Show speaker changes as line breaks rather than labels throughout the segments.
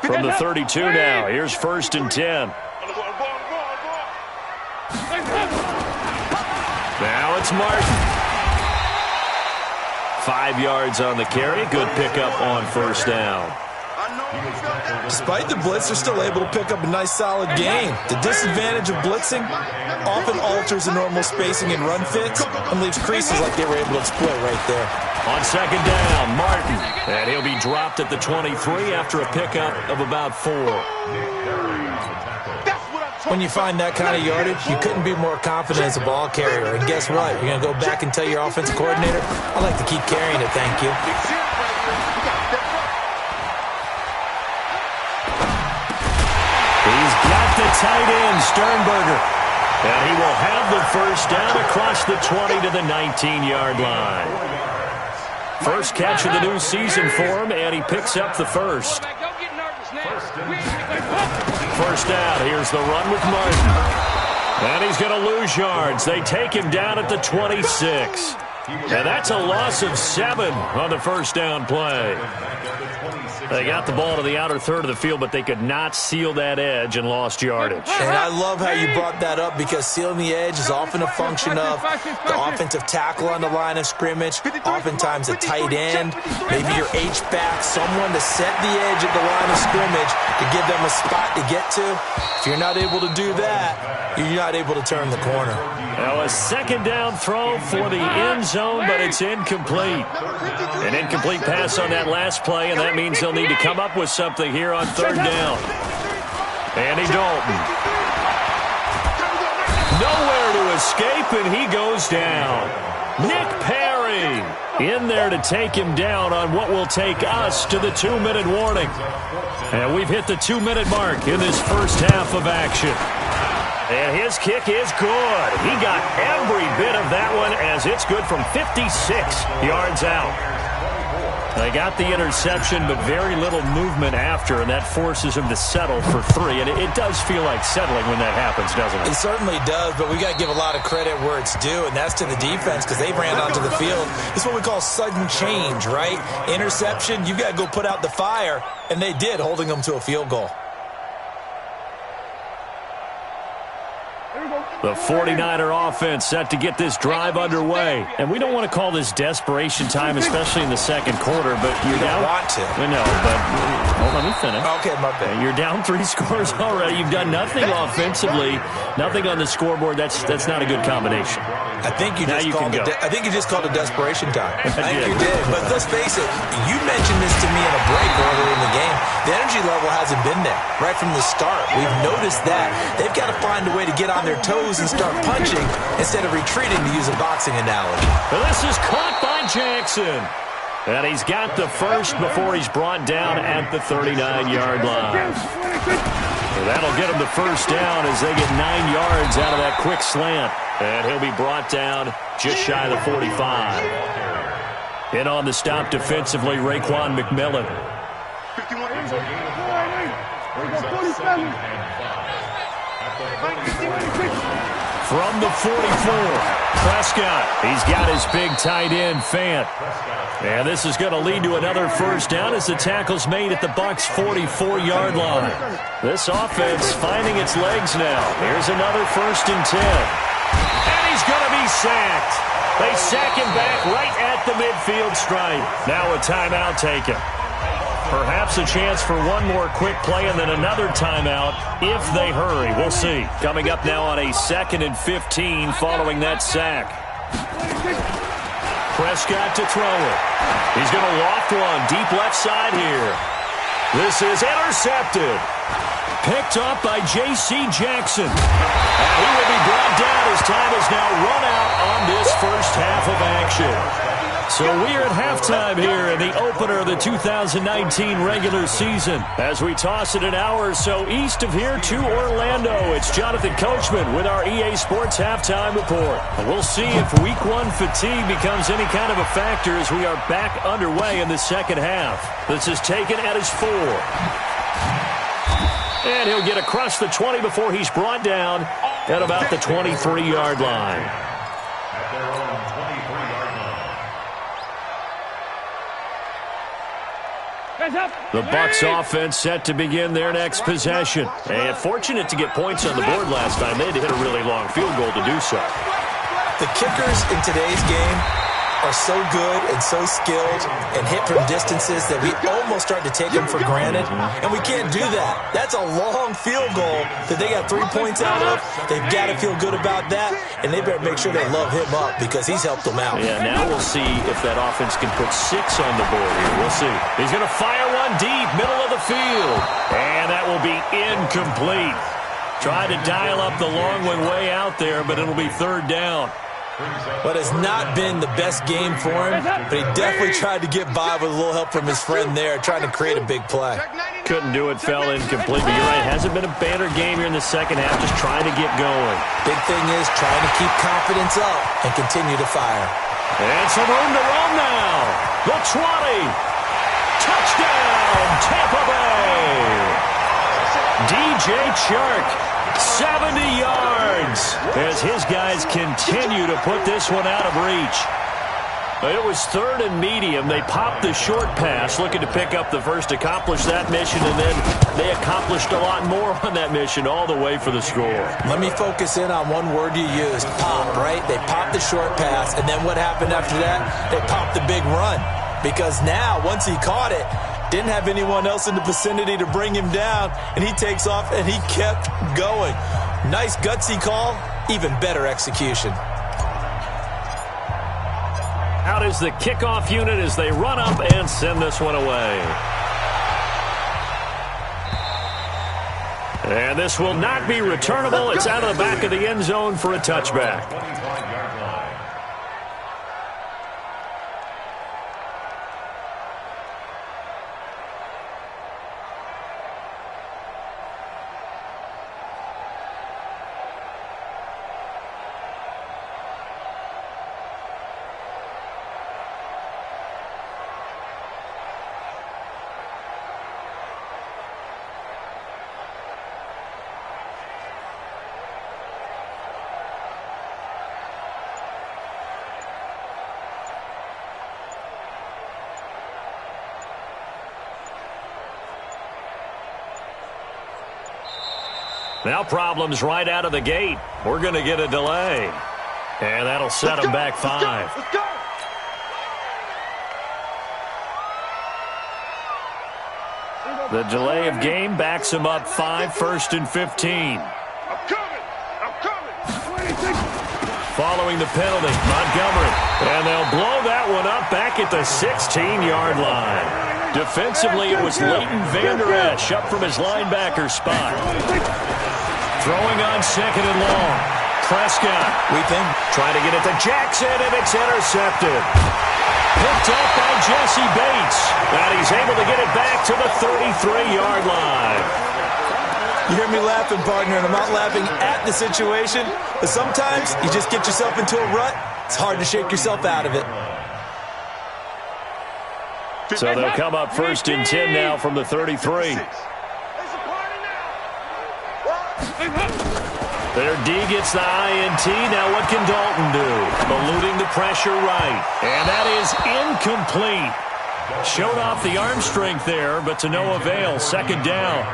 From the 32 now, here's 1st and 10. Now it's Martin. 5 yards on the carry. Good pickup on 1st down.
Despite the blitz, they're still able to pick up a nice, solid gain. The disadvantage of blitzing often alters the normal spacing and run fits and leaves creases like they were able to exploit right there.
On 2nd down, Martin. And he'll be dropped at the 23 after a pickup of about 4.
When you find that kind of yardage, you couldn't be more confident as a ball carrier. And guess what? You're going to go back and tell your offensive coordinator, I'd like to keep carrying it, thank you.
He's got the tight end, Sternberger. And he will have the 1st down across the 20 to the 19-yard line. First catch of the new season for him, and he picks up the 1st. 1st down, here's the run with Martin. And he's going to lose yards. They take him down at the 26. And that's a loss of 7 on the 1st down play. They got the ball to the outer third of the field, but they could not seal that edge and lost yardage.
And I love how you brought that up because sealing the edge is often a function of the offensive tackle on the line of scrimmage, oftentimes a tight end, maybe your H-back, someone to set the edge at the line of scrimmage to give them a spot to get to. If you're not able to do that, you're not able to turn the corner.
Now a 2nd down throw for the end zone, but it's incomplete. An incomplete pass on that last play, and that means they'll need to come up with something here on 3rd down. Andy Dalton. Nowhere to escape, and he goes down. Nick Perry in there to take him down on what will take us to the 2-minute warning. And we've hit the 2-minute mark in this first half of action. And his kick is good. He got every bit of that one as it's good from 56 yards out. They got the interception, but very little movement after, and that forces him to settle for 3. And it does feel like settling when that happens, doesn't it?
It certainly does, but we got to give a lot of credit where it's due, and that's to the defense because they ran onto the field. It's what we call sudden change, right? Interception, you've got to go put out the fire, and they did, holding them to a field goal.
The 49er offense set to get this drive underway. And we don't want to call this desperation time, especially in the second quarter, but you're down.
You don't want to.
No, but hold on, let me finish.
Okay, my bad.
You're down 3 scores already. You've done nothing offensively, nothing on the scoreboard. That's not a good combination.
I think you just called it desperation time. I think you did. But let's face it, you mentioned this to me in a break earlier in the game. The energy level hasn't been there right from the start. We've noticed that. They've got to find a way to get on their toes and start punching instead of retreating, to use a boxing analogy.
Well, this is caught by Jackson. And he's got the 1st before he's brought down at the 39-yard line. So that'll get him the 1st down as they get 9 yards out of that quick slant. And he'll be brought down just shy of the 45. In on the stop defensively, Raekwon McMillan. From the 44, Prescott. He's got his big tight end, Fant. And this is going to lead to another 1st down as the tackle's made at the Bucs' 44-yard line. This offense finding its legs now. Here's another 1st and 10. And he's going to be sacked. They sack him back right at the midfield stripe. Now a timeout taken. Perhaps a chance for one more quick play and then another timeout if they hurry. We'll see. Coming up now on a 2nd and 15 following that sack. Prescott to throw it. He's going to loft one deep left side here. This is intercepted. Picked up by J.C. Jackson. And he will be brought down as time is now run out on this first half of action. So we're at halftime here in the opener of the 2019 regular season. As we toss it an hour or so east of here to Orlando, it's Jonathan Coachman with our EA Sports Halftime Report. And we'll see if Week 1 fatigue becomes any kind of a factor as we are back underway in the second half. This is taken at his 4. And he'll get across the 20 before he's brought down at about the 23-yard line. The Bucs offense set to begin their next possession. And fortunate to get points on the board last time. They had to hit a really long field goal to do so.
The kickers in today's game are so good and so skilled and hit from distances that we almost start to take them for granted, and we can't do that. That's a long field goal that they got 3 points out of. They've got to feel good about that, and they better make sure they love him up because he's helped them out.
Yeah, now we'll see if that offense can put 6 on the board here. We'll see. He's going to fire one deep, middle of the field, and that will be incomplete. Try to dial up the long one way out there, but it'll be third down.
But it's not been the best game for him, but he definitely tried to get by with a little help from his friend there, trying to create a big play.
Couldn't do it, fell incomplete. But you're right, hasn't been a banner game here in the second half, just trying to get going.
Big thing is trying to keep confidence up and continue to fire.
And some room to roam now. The 20. Touchdown, Tampa Bay. DJ Chark. 70 yards as his guys continue to put this one out of reach. It was third and medium. They popped the short pass, looking to pick up the first, accomplish that mission, and then they accomplished a lot more on that mission all the way for the score.
Let me focus in on one word you used, pop, right? They popped the short pass, and then what happened after that? They popped the big run. Because now, once he caught it, didn't have anyone else in the vicinity to bring him down, and he takes off, and he kept going. Nice gutsy call, even better execution.
Out is the kickoff unit as they run up and send this one away. And this will not be returnable. It's out of the back of the end zone for a touchback. Now problems right out of the gate. We're going to get a delay. And that'll set them back 5.
Let's go.
The delay of game backs them up 5, 1st and 15.
I'm coming.
Following the penalty, Montgomery. And they'll blow that one up back at the 16-yard line. Defensively, it was Leighton Vander Esch up from his linebacker spot. Throwing on 2nd and long. Prescott. Trying to get it to Jackson, and it's intercepted. Picked up by Jesse Bates. And he's able to get it back to the 33-yard line.
You hear me laughing, partner, and I'm not laughing at the situation, but sometimes you just get yourself into a rut. It's hard to shake yourself out of it.
So they'll come up 1st and 10 now from the 33. Their D gets the INT. Now what can Dalton do? Eluding the pressure right. And that is incomplete. Showed off the arm strength there, but to no avail. 2nd down.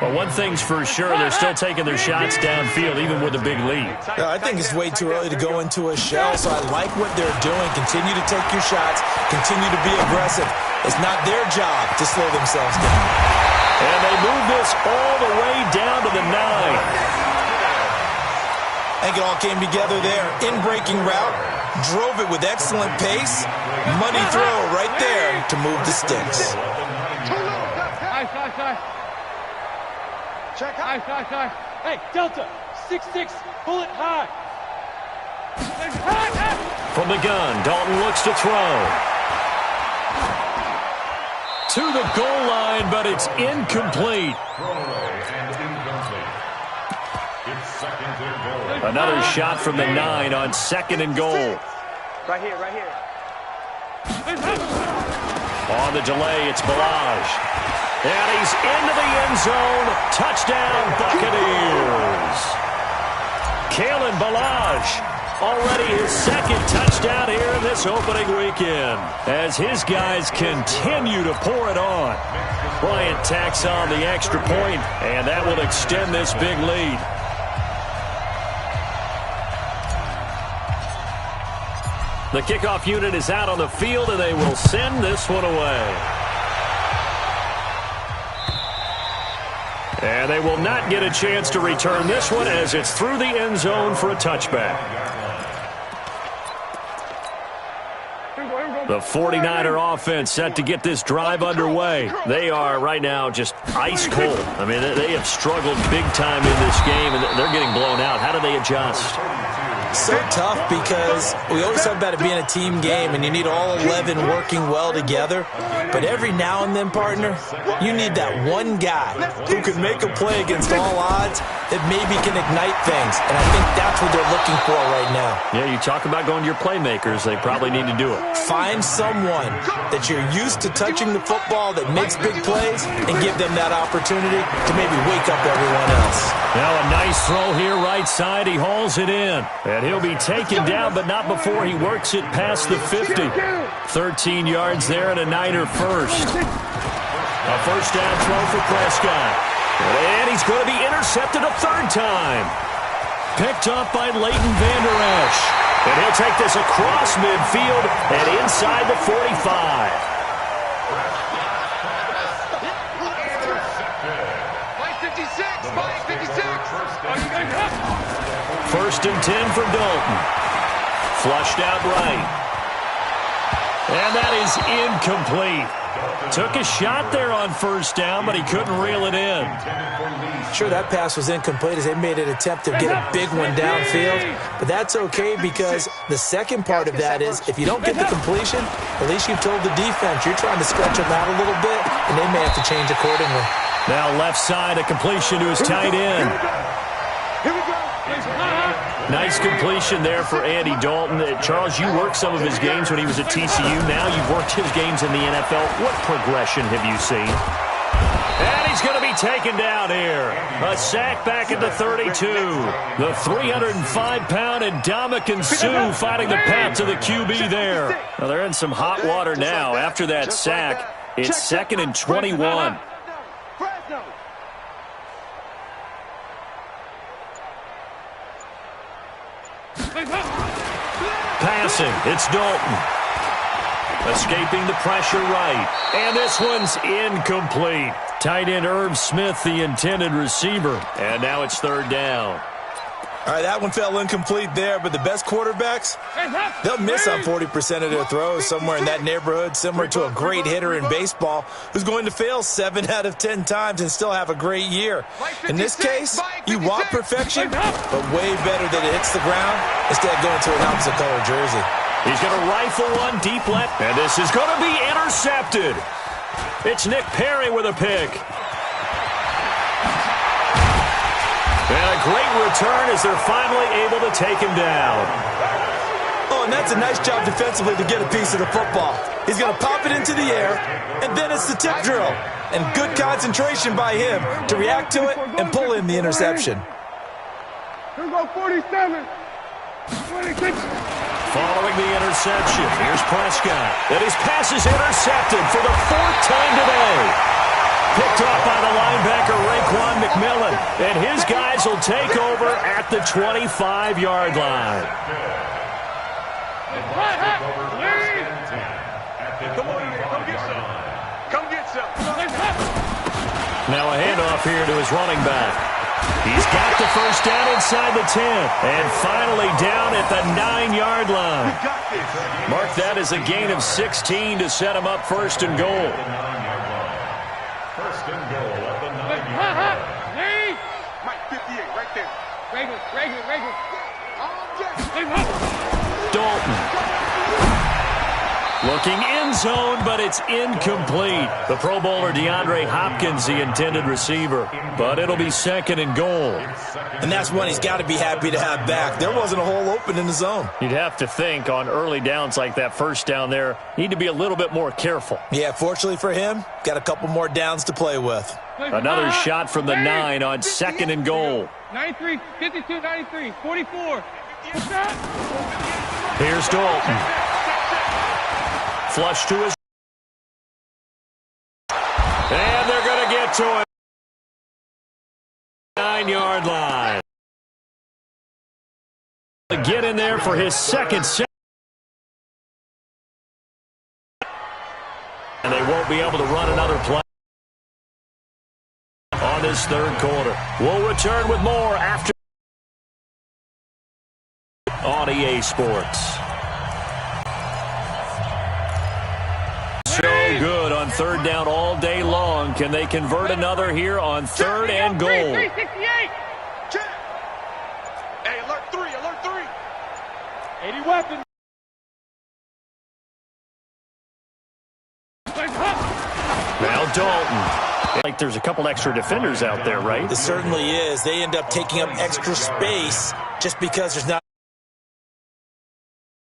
Well, one thing's for sure, they're still taking their shots downfield, even with a big lead.
I think it's way too early to go into a shell, so I like what they're doing. Continue to take your shots. Continue to be aggressive. It's not their job to slow themselves down.
And they move this all the way down to the 9.
I think it all came together there. In-breaking route. Drove it with excellent pace. Money throw right there to move the sticks.
Check out.
Hey, Delta, 6-6, pull it high.
From the gun, Dalton looks to throw. To the goal line, but it's incomplete. Another shot from the 9 on 2nd and goal.
Right here.
On the delay, it's Balaj. And he's into the end zone. Touchdown, Buccaneers. Kalen Balaj Already his second touchdown here in this opening weekend as his guys continue to pour it on. Bryant tacks on the extra point, and that will extend this big lead. The kickoff unit is out on the field, and they will send this one away. And they will not get a chance to return this one as it's through the end zone for a touchback. The 49er offense set to get this drive underway. They are right now just ice cold. I mean, they have struggled big time in this game, and they're getting blown out. How do they adjust?
So tough because we always talk about it being a team game and you need all 11 working well together. But every now and then, partner, you need that one guy who can make a play against all odds that maybe can ignite things. And I think that's what they're looking for right now.
Yeah, you talk about going to your playmakers. They probably need to do it.
Find someone that you're used to touching the football that makes big plays and give them that opportunity to maybe wake up everyone else.
Now a nice throw here right side. He hauls it in. And he'll be taken down, but not before he works it past the 50. 13 yards there and a Niner first. A first down throw for Prescott. And he's going to be intercepted a third time. Picked up by Leighton Vander Esch. And he'll take this across midfield and inside the 45. First and 10 for Dalton. Flushed out right. And that is incomplete. Took a shot there on first down, but he couldn't reel it in.
Sure, that pass was incomplete as they made an attempt to get a big one downfield. But that's okay because the second part of that is if you don't get the completion, at least you've told the defense you're trying to stretch them out a little bit, and they may have to change accordingly.
Now left side, a completion to his tight end. Nice completion there for Andy Dalton. Charles, you worked some of his games when he was at TCU. Now you've worked his games in the NFL. What progression have you seen? And he's going to be taken down here. A sack back at the 32. The 305-pound Ndamukong Suh fighting the path to the QB there. Well, they're in some hot water now. After that sack, it's 2nd and 21. Passing, it's Dalton. Escaping the pressure right. And this one's incomplete. Tight end Irv Smith, the intended receiver. And now it's third down.
All right, that one fell incomplete there, but the best quarterbacks, they'll miss on 40% of their throws, somewhere in that neighborhood, similar to a great hitter in baseball who's going to fail 7 out of 10 times and still have a great year. In this case, you want perfection, but way better that it hits the ground instead of going to an opposite-color jersey.
He's going to rifle one deep left, and this is going to be intercepted. It's Nick Perry with a pick. And a great return as they're finally able to take him down.
Oh, and that's a nice job defensively to get a piece of the football. He's going to pop it into the air, and then it's the tip drill. And good concentration by him to react to it and pull in the interception.
Here we go, 47. 26.
Following the interception, here's Prescott. And his pass is intercepted for the 4th time today. Picked off by the linebacker, Raekwon McMillan. And his guys will take over at the 25-yard line.
Come get some.
Now a handoff here to his running back. He's got the first down inside the 10. And finally down at the 9-yard line. Mark that as a gain of 16 to set him up first and goal.
First and goal at the 9-yard line. Mike 58 right there. Regular.
Dalton. Looking in zone, but it's incomplete. The Pro Bowler DeAndre Hopkins, the intended receiver. But it'll be 2nd and goal.
And that's one he's got to be happy to have back. There wasn't a hole open in the zone.
You'd have to think on early downs like that first down there, need to be a little bit more careful.
Yeah, fortunately for him, got a couple more downs to play with.
Another shot from the 9 on 2nd and goal.
93, 52, 93, 44.
Here's Dalton. Flush to his. And they're going to get to it. 9-yard line. Get in there for his second set. And they won't be able to run another play on this third quarter. We'll return with more after on EA Sports. So good on third down all day long. Can they convert another here on third and goal?
368. Hey, alert 3.
80 weapons.
Now Dalton. Like there's a couple extra defenders out there, right?
It certainly is. They end up taking up extra space just because there's not